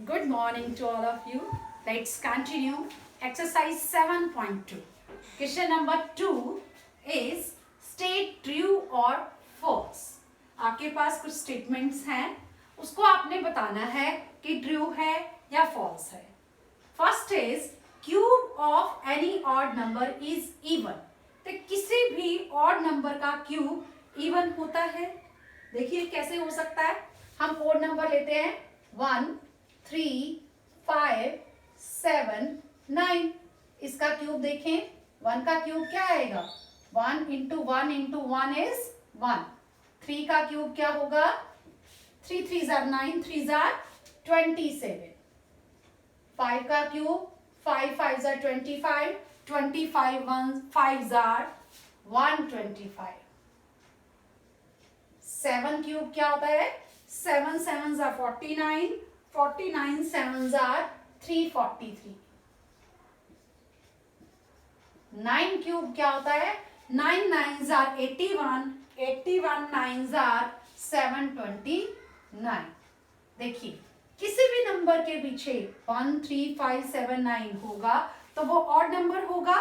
Good morning to all of you. Let's continue exercise 7.2. Question number 2 is state true or false. आपके पास कुछ statements हैं, उसको आपने बताना है कि ट्रू है या फॉल्स है. First is cube of any odd number is even. तो किसी भी ऑड नंबर का क्यूब इवन होता है. देखिए कैसे हो सकता है. हम ऑड नंबर लेते हैं 1 3 5 7 9. इसका क्यूब देखें. 1 का क्यूब क्या आएगा. 1 इंटू 1 इंटू 1 इज 1. 3 का क्यूब क्या होगा. 3 3 जार 9 3 जार 27. 5 का क्यूब 5 5 जार 25 25 1 5 जार 125. 7 क्यूब क्या होता है. 7 7 जार 49 49 7 जार 343. 9 क्यूब क्या होता है. 9 9 जार 81 81 9 जार 729. देखिए किसी भी नंबर के पीछे 1 3 5 7 9 होगा तो वो ऑड नंबर होगा,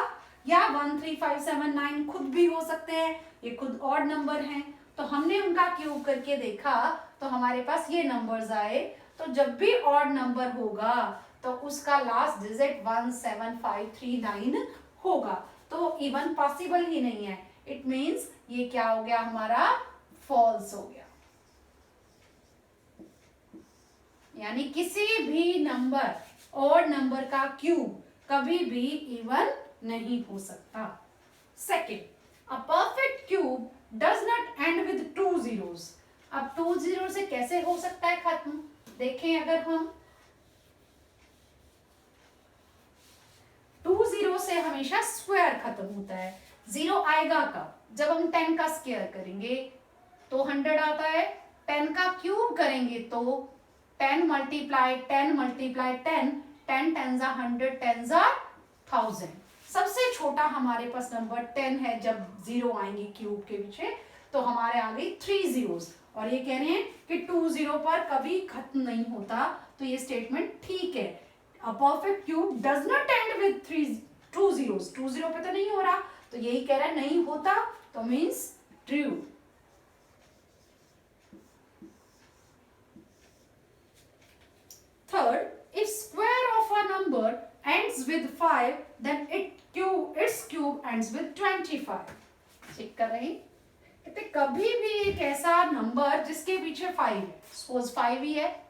या 1 3 5 7 9 खुद भी हो सकते हैं. ये खुद ऑड नंबर हैं, तो हमने उनका क्यूब करके देखा तो हमारे पास ये नंबर्स आए. तो जब भी ऑड नंबर होगा तो उसका लास्ट डिजिट 17539 होगा. तो इवन पॉसिबल ही नहीं है. इट मीन्स ये क्या हो गया हमारा. फॉल्स हो गया. यानी किसी भी नंबर ऑड नंबर का क्यूब कभी भी इवन नहीं हो सकता. Second, a perfect cube does not and with 2 zeros. अब 2 0 से कैसे हो सकता है खत्म. देखें अगर हम 2 0 से हमेशा स्क्वायर खत्म होता है. 0 आएगा कब. जब हम 10 का स्क्वायर करेंगे तो 100 आता है. 10 का क्यूब करेंगे तो 10 मल्टीप्लाई 10 मल्टीप्लाई 10 10 10 जा 100 10 जा 1000. सबसे छोटा हमारे पास नंबर 10 है. जब 0 आएंगे क्यूब के पीछे तो हमारे आ गई 3 zeros. और ये कह रहे हैं कि 2 0 पर कभी खत्म नहीं होता. तो ये स्टेटमेंट ठीक है. अ perfect cube does not and with 2 zeros. 2 0 पे तो नहीं हो रहा, तो यही कह रहा है नहीं होता, तो means true. Third, if square of a number ends with 5, then its cube ends with 25. Check कर रहे हैं. कहते कभी भी एक ऐसा नंबर जिसके पीछे 5 है, सपोज 5 ही है,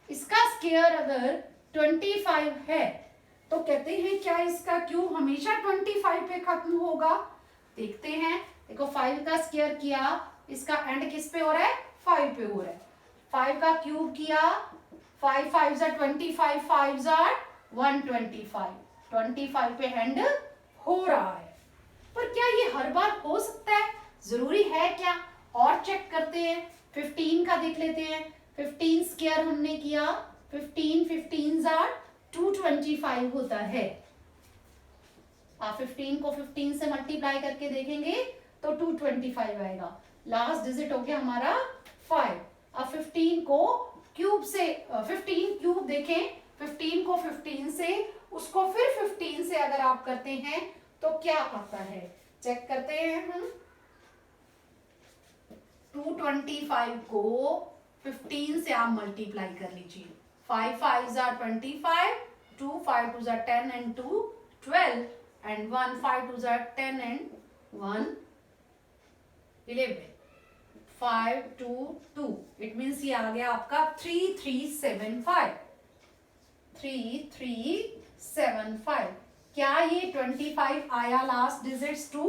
इसका स्क्वायर अगर 25 है तो कहते हैं क्या इसका क्यूब हमेशा 25 पे खत्म होगा. देखते हैं. देखो 5 का स्क्वायर किया, इसका एंड किस पे हो रहा है. 5 पे हो रहा है. 5 का क्यूब किया, 5 5 जा 25 5 जा 125. 25 पे एंड हो रहा है. पर क्या ये हर बार हो सकता है. जरूरी है क्या. और चेक करते हैं. 15 का देख लेते हैं. 15 स्क्वायर हमने किया, 15 15 जा 225 होता है. आप 15 को 15 से मल्टीप्लाई करके देखेंगे तो 225 आएगा. लास्ट डिजिट हो गया हमारा 5. अब 15 को क्यूब से 15 क्यूब देखें. 15 को 15 से, उसको फिर 15 से अगर आप करते हैं तो क्या आता है. चेक करते हैं हम. 225 को 15 से आप मल्टीप्लाई कर लीजिए. 5 5 जा 25, 2 5 2 जा 10 and 2 12 and 1 5 2 जा 10 and 1 11. 5 2 2. इट मीन्स ये आ गया आपका 3375. 3375. क्या ये 25 आया last digits two.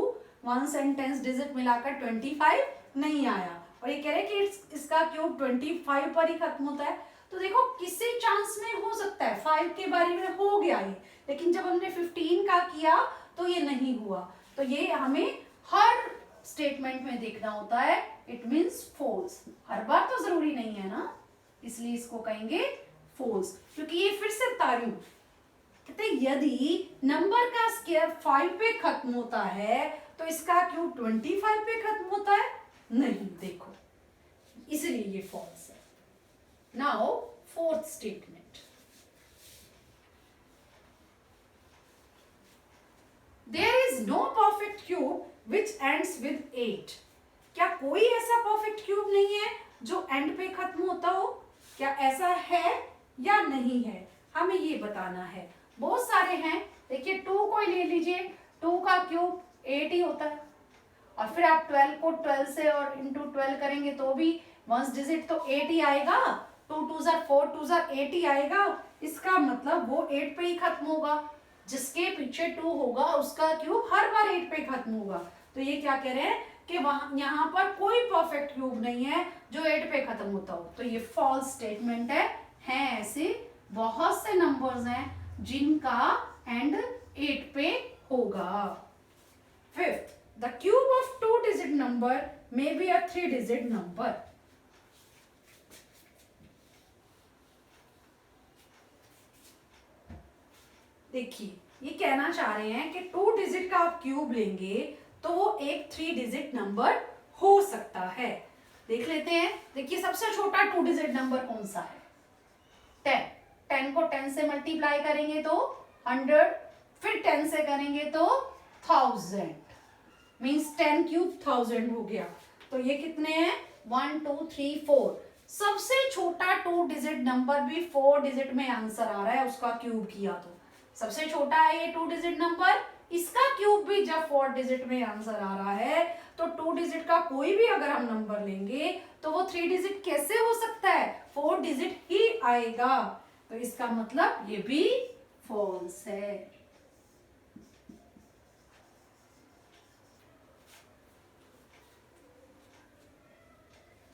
1 and 10 digit मिलाकर 25 नहीं आया. और ये कह रहे हैं कि इसका क्यूब 25 पर ही खत्म होता है. तो देखो किसी चांस में हो सकता है. 5 के बारे में हो गया ये, लेकिन जब हमने 15 का किया तो ये नहीं हुआ. तो ये हमें हर स्टेटमेंट में देखना होता है. It means false. हर बार तो जरूरी नहीं है ना, इसलिए इसको कहेंगे फॉल्स. क्योंकि ये फिर से बता रही हूं, कहते यदि नंबर का स्क्वायर 5 पे खत्म होता है तो इसका क्यूब 25 पे खत्म होता है. नहीं, देखो इसलिए ये फॉल्स है. Now fourth statement. Which ends with 8। क्या कोई ऐसा परफेक्ट क्यूब नहीं है जो एंड पे खत्म होता हो? क्या ऐसा है या नहीं है, हमें ये बताना है। बहुत सारे हैं, देखिए 2 को ले लीजिए, 2 का क्यूब 8 ही होता है, और फिर आप 12 को 12 से और इंटू 12 करेंगे तो भी वंस डिजिट तो 8 ही आएगा। 2 2 4 2 8 ही आएगा। इसका मतलब वो 8 पे ही खत्म होगा। जिसके पीछे 2 होगा उसका क्यूब हर बार 8 पे खत्म होगा। तो ये क्या कह रहे हैं कि वहां यहाँ पर कोई परफेक्ट क्यूब नहीं है जो 8 पे खत्म होता हो। तो ये फॉल्स स्टेटमेंट है ऐसे बहुत से नंबर्स हैं जिनका एंड 8 पे होगा। Fifth, the cube of 2-digit number may be a 3-digit number. देखिए ये कहना चाह रहे हैं कि 2 डिजिट का आप क्यूब लेंगे तो वो एक 3 डिजिट नंबर हो सकता है। देख लेते हैं। देखिए सबसे छोटा 2 डिजिट नंबर कौन सा है? 10। 10 को 10 से मल्टीप्लाई करेंगे तो 100, फिर 10 से करेंगे तो 1000, मीन्स 10 क्यूब 1000 हो गया। तो ये कितने हैं? 1 2 3 4। सबसे छोटा 2 डिजिट नंबर भी 4 डिजिट में आंसर आ रहा है उसका क्यूब किया तो। सबसे छोटा है ये 2 डिजिट नंबर, इसका क्यूब भी जब 4 डिजिट में आंसर आ रहा है तो 2 डिजिट का कोई भी अगर हम नंबर लेंगे तो वो 3 डिजिट कैसे हो सकता है? 4 डिजिट ही आएगा। तो इसका मतलब ये भी फॉल्स है।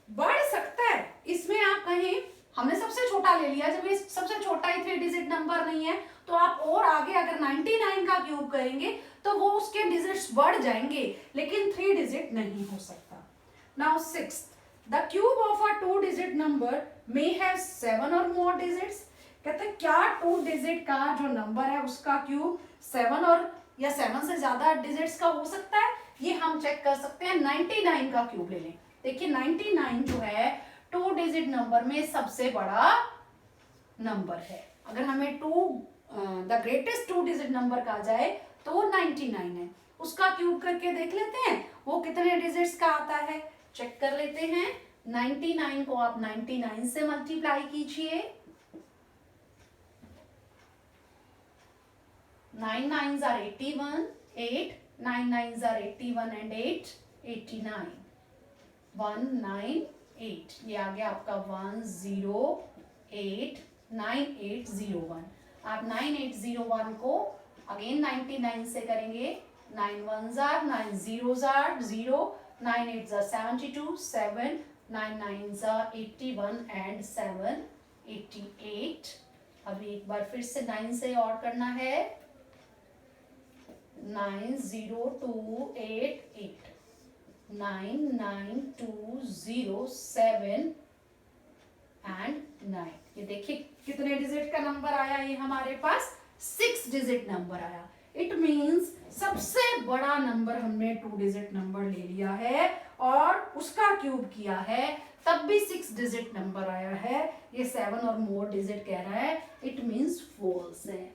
बढ़ सकता है, इसमें आप कहें हमने सबसे छोटा ले लिया, जब ये सबसे छोटा ही 3 डिजिट नंबर नहीं है तो आप और आगे अगर 99 का क्यूब करेंगे तो वो उसके डिजिट्स बढ़ जाएंगे, लेकिन 3 डिजिट नहीं हो सकता। Now sixth, the cube of a 2 digit number may have 7 और मोर डिजिट्स। कहते हैं क्या 2 डिजिट का जो नंबर है उसका क्यूब 7 और या 7 से ज्यादा डिजिट्स का हो सकता है? ये हम चेक कर सकते हैं। 99 का क्यूब ले लें। देखिए 99 जो है 2 डिजिट नंबर में सबसे बड़ा नंबर है। अगर हमें द ग्रेटेस्ट 2 डिजिट नंबर कहा जाए तो वो 99 है। उसका क्यूब करके देख लेते हैं वो कितने डिजिट्स का आता है, चेक कर लेते हैं। 99 को आप 99 से मल्टीप्लाई कीजिए। 9 9s are 81, 8 9 9s are 81 and 8 89, 198। ये आ गया आपका 1089801। आप 9801 को अगेन 99 से करेंगे। 9 1s are 9 0s are 0, 9 8s are 72, 7 9 9s are 81 and 7 88। अभी एक बार फिर से 9 से और करना है। 90288, 99207 एंड 9। ये देखिए कितने डिजिट का नंबर आया? ये हमारे पास 6 डिजिट नंबर आया। इट मींस सबसे बड़ा नंबर हमने 2 डिजिट नंबर ले लिया है और उसका क्यूब किया है, तब भी 6 डिजिट नंबर आया है। ये 7 और मोर डिजिट कह रहा है, इट मींस फॉल्स है।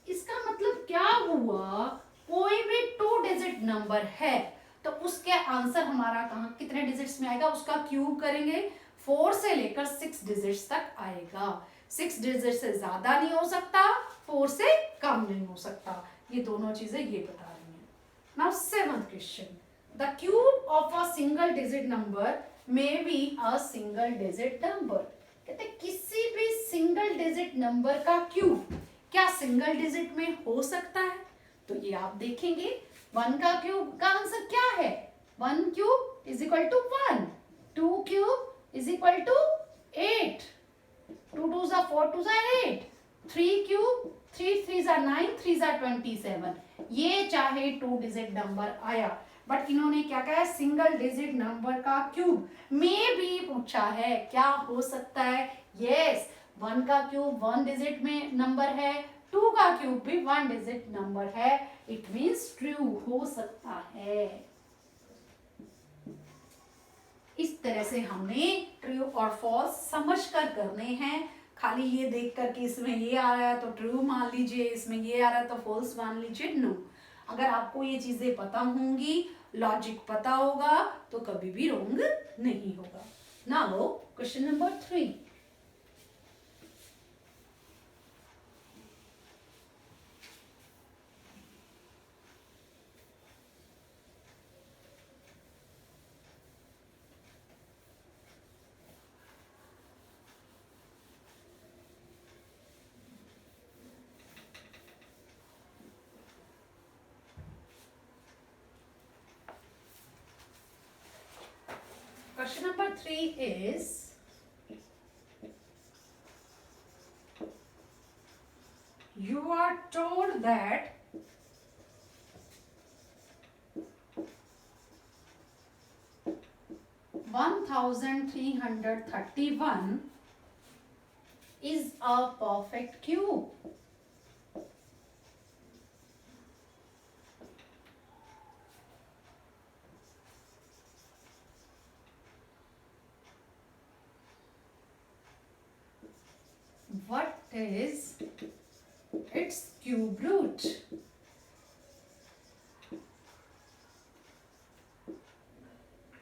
इसका मतलब क्या हुआ? कोई भी 2 डिजिट नंबर है तो उसके आंसर हमारा कहाँ कितने डिजिट्स में आएगा? उसका क्यूब करेंगे 4 से लेकर 6 डिजिट्स तक आएगा। 6 डिजिट से ज्यादा नहीं हो सकता, 4 से कम नहीं हो सकता। ये दोनों चीजें ये बता रही हैं। Now seventh question, the cube of a single digit number may be a single digit number. कहते किसी भी सिंगल डिजिट नंबर का क्यूब क्या सिंगल डिजिट में हो सकता है? तो ये आप देखेंगे 1 का क्यूब का आंसर क्या है? 1 cube is equal to 1, 2 cube is equal to 8, 2 2s are 4 2s are 8, 3 cube 3 3s are 9 3s are 27। ये चाहे 2 डिजिट नंबर आया, बट इन्होंने क्या कहा? सिंगल डिजिट नंबर का क्यूब में भी पूछा है, क्या हो सकता है? यस, 1 का क्यूब 1 डिजिट में नंबर है, 2 का क्यूब भी 1 डिजिट नंबर है। इट मींस ट्रू हो सकता है। इस तरह से हमने ट्रू और फॉल्स समझकर करने हैं। खाली ये देख कर कि इसमें ये आ रहा है तो ट्रू मान लीजिए, इसमें ये आ रहा है तो फॉल्स मान लीजिए, नो। अगर आपको ये चीजें पता होंगी, लॉजिक पता होगा, तो कभी भी रॉन्ग नहीं होगा। Now question number 3। Question number 3 is, you are told that (1,331) is a perfect cube. What is its cube root?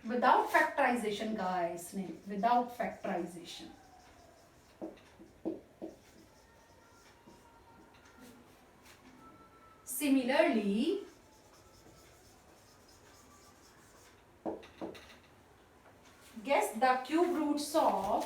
Without factorization guys, without factorization. Similarly, guess the cube roots of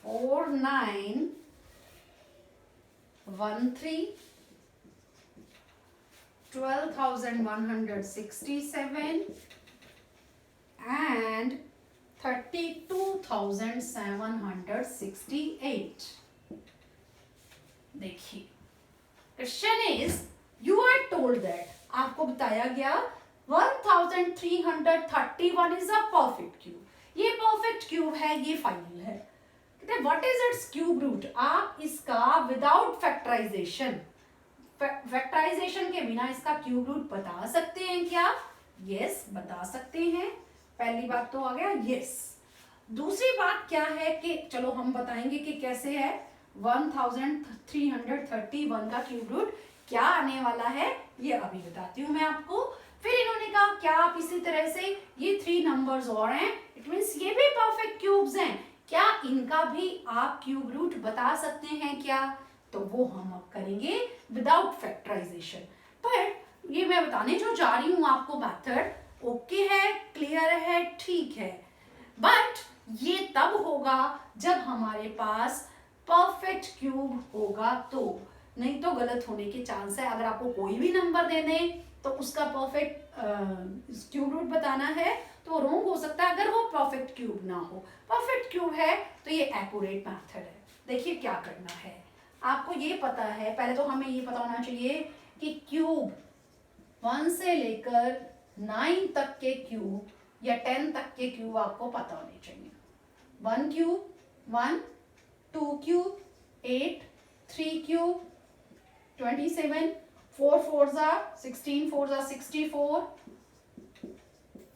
4913, 12,167 and 32,768. देखिए, question is, you are told that, आपको बताया गया 1331 is a perfect cube. ये perfect cube है, ये final है। What is its cube root? आप इसका विदाउट फैक्टराइजेशन के बिना इसका क्यूब रूट बता सकते हैं क्या? यस, बता सकते हैं। पहली बात तो आ गया यस। दूसरी बात क्या है कि चलो हम बताएंगे कि कैसे है। 1331 का क्यूब रूट क्या आने वाला है, ये अभी बताती हूँ मैं आपको। फिर इन्होंने कहा क्या आप इसी तरह से ये 3 नंबर्स और हैं, इट मींस ये भी परफेक्ट क्यूब्स हैं, क्या इनका भी आप क्यूब रूट बता सकते हैं क्या? तो वो हम अब करेंगे विदाउट फैक्टराइजेशन। पर ये मैं बताने जो जा रही हूँ आपको मेथड, ओके है, क्लियर है, ठीक है, बट ये तब होगा जब हमारे पास परफेक्ट क्यूब होगा, तो नहीं तो गलत होने के चांस है। अगर आपको कोई भी नंबर दे दें तो उसका परफेक्ट क्यूब रूट बताना है तो रॉन्ग हो सकता है अगर वो परफेक्ट क्यूब ना हो। परफेक्ट क्यूब है तो ये एक्यूरेट मेथड है। देखिए क्या करना है, आपको ये पता है, पहले तो हमें ये पता होना चाहिए कि क्यूब 1 से लेकर 9 तक के क्यूब या 10 तक के क्यूब आपको पता होने चाहिए। 1 cube 1, 2 cube 8, 3 cube 27, 4 4s are 16, 4s are 64,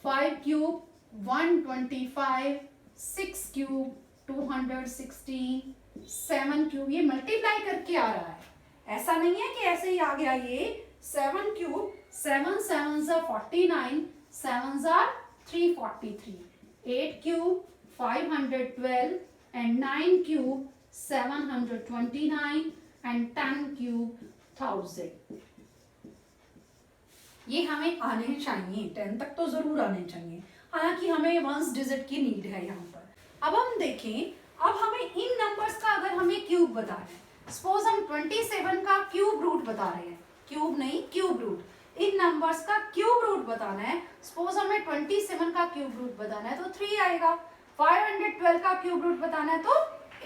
5 cube 125, 6 cube 216, 7 cube, ये मल्टीप्लाई करके आ रहा है, ऐसा नहीं है कि ऐसे ही आ गया। ये 7 cube 7 7s are 49, 7s are 343, 8 cube 512 and 9 cube 729 and 10 cube 1000। ये हमें आने चाहिए, 10 तक तो जरूर आने चाहिए, हालांकि हमें 1 डिजिट की नीड है यहाँ पर। अब हम देखें, अब हमें इन नंबर्स का अगर हमें क्यूब बताना है, सपोज हम 27 का क्यूब रूट बता रहे हैं, क्यूब नहीं क्यूब रूट, इन नंबर्स का क्यूब रूट बताना है, सपोज हमें 27 का क्यूब रूट बताना है तो 3 आएगा, 512 का क्यूब रूट बताना है तो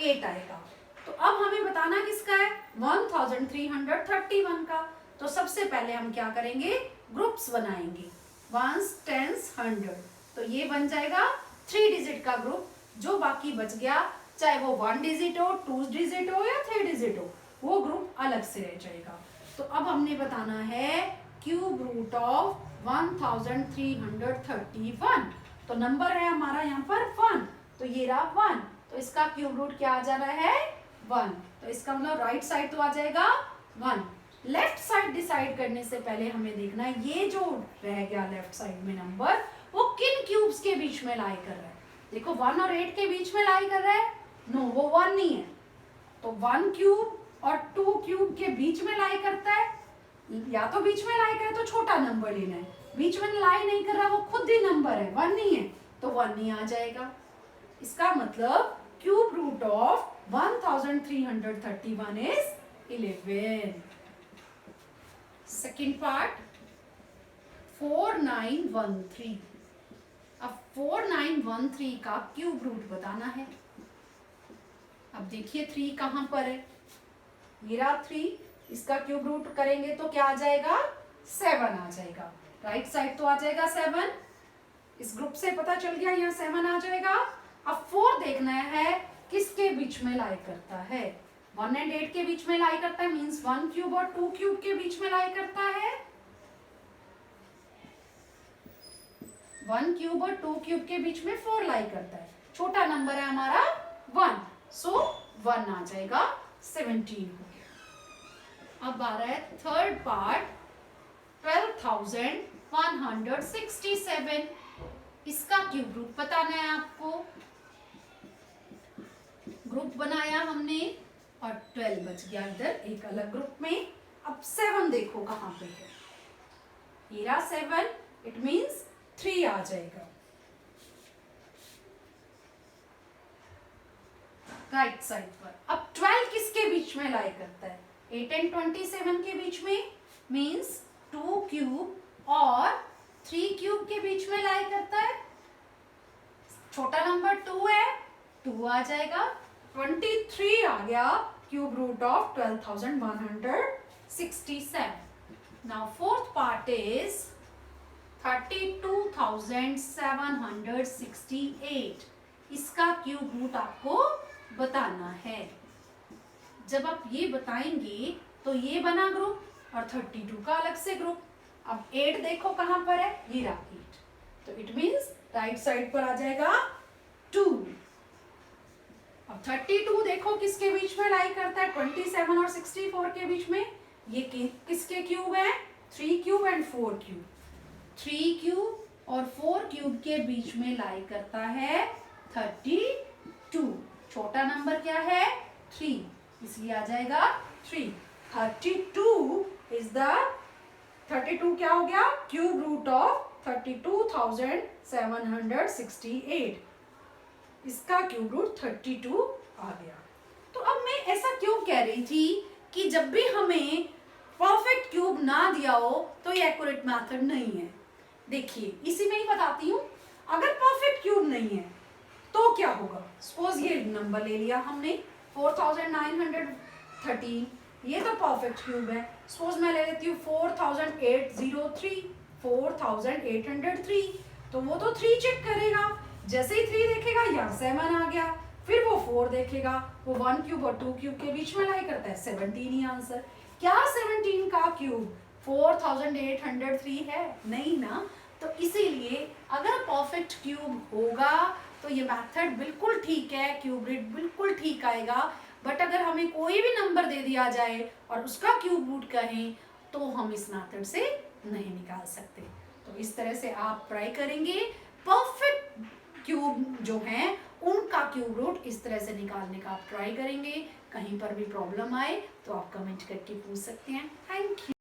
8 आएगा। तो अब हमें बताना किसका है, 1331 का। तो सबसे पहले हम क्या करेंगे, ग्रुप्स बनाएंगे, 1s 10s 100, तो ये बन जाएगा 3 डिजिट का ग्रुप। जो बाकी बच गया, चाहे वो 1 डिजिट हो, 2 डिजिट हो या 3 डिजिट हो, वो ग्रुप अलग से रह जाएगा। तो अब हमने बताना है क्यूब रूट ऑफ 1331। तो नंबर है हमारा यहाँ पर 1, तो ये रहा 1, तो इसका क्यूब रूट क्या आ जा रहा है 1। तो इसका मतलब राइट साइड तो आ जाएगा 1। लेफ्ट साइड डिसाइड करने से पहले हमें देखना है ये जो रह गया लेफ्ट साइड में नंबर वो किन क्यूब्स के बीच में लाई कर रहा है। देखो 1 और 8 के बीच में लाई कर रहा है, नो वो 1 नहीं है, तो 1 क्यूब और 2 क्यूब के बीच में लाई करता है। या तो बीच में लाई करे तो छोटा नंबर लेना है, बीच में लाई नहीं कर रहा वो खुद ही नंबर है 1 नहीं है, तो 1 नहीं आ जाएगा। इसका मतलब cube root of 1331 is 11। Second part 4913। अब 4913 का क्यूब रूट बताना है। अब देखिए 3 कहां पर है, ये रहा 3, इसका क्यूब रूट करेंगे तो क्या आ जाएगा 7 आ जाएगा। राइट साइड तो आ जाएगा 7, इस ग्रुप से पता चल गया यहाँ 7 आ जाएगा। अब 4 देखना है किसके बीच में लाई करता है, 1 और 8 के बीच में लाई करता है, मींस 1 क्यूब और 2 क्यूब के बीच में लाई करता है। 1 क्यूब और 2 क्यूब के बीच में 4 लाई करता है, छोटा नंबर है हमारा 1, सो 1 आ जाएगा, 17 हो गया। अब आ रहा है थर्ड पार्ट 12,167। इसका क्यूब रूट बताना है आपको। ग्रुप बनाया हमने और 12 बच गया इधर एक अलग ग्रुप में। अब 7 देखो कहां पे है, ये रहा 7, इट मींस 3 आ जाएगा राइट साइड पर। अब 12 किसके बीच में लाई करता है, 8 एंड 27 के बीच में, मींस 2 क्यूब और 3 क्यूब के बीच में लाई करता है। छोटा नंबर 2 है, 2 आ जाएगा, 23 आ गया cube root of 12,167। Now fourth part is 32,768। इसका क्यूब रूट आपको बताना है। जब आप ये बताएंगे तो ये बना ग्रुप और 32 का अलग से ग्रुप। अब 8 देखो कहां पर है, ये रहा 8, तो इट मींस राइट साइड पर आ जाएगा 2। अब 32 देखो किसके बीच में लाई करता है, 27 और 64 के बीच में। ये किसके क्यूब है, 3 क्यूब एंड 4 क्यूब। 3 क्यूब और 4 क्यूब के बीच में लाई करता है 32। छोटा नंबर क्या है 3, इसलिए आ जाएगा 3। 32 इज द 32 क्या हो गया, क्यूब रूट ऑफ 32,768। इसका क्यूब रूट 32 आ गया। तो अब मैं ऐसा क्यों कह रही थी कि जब भी हमें परफेक्ट क्यूब ना दिया हो तो ये एक्यूरेट मेथड नहीं है। देखिए इसी में ही बताती हूँ, अगर परफेक्ट क्यूब नहीं है तो क्या होगा। सपोज ये नंबर ले लिया हमने 4,913, ये तो परफेक्ट क्यूब है। सपोज मैं ले लेती हूँ 4,803, 4,803, तो वो तो 3 चेक करेगा, जैसे ही 3 देखेगा यहाँ 7 आ गया, फिर वो 4 देखेगा, वो 1 क्यूब और 2 क्यूब के बीच में लाई करता है, 17 ही आंसर। क्या 17 का क्यूब 4,803 है, नहीं ना। तो इसीलिए अगर परफेक्ट क्यूब होगा तो ये मेथड बिल्कुल ठीक है, क्यूब रूट बिल्कुल ठीक आएगा। बट अगर हमें कोई भी नंबर दे दिया जाए और उसका क्यूब रूट कहें तो हम इस मेथड से नहीं निकाल सकते। तो इस तरह से आप ट्राई करेंगे, परफेक्ट क्यूब जो हैं उनका क्यूब रूट इस तरह से निकालने का आप ट्राई करेंगे। कहीं पर भी प्रॉब्लम आए तो आप कमेंट करके पूछ सकते हैं। Thank you.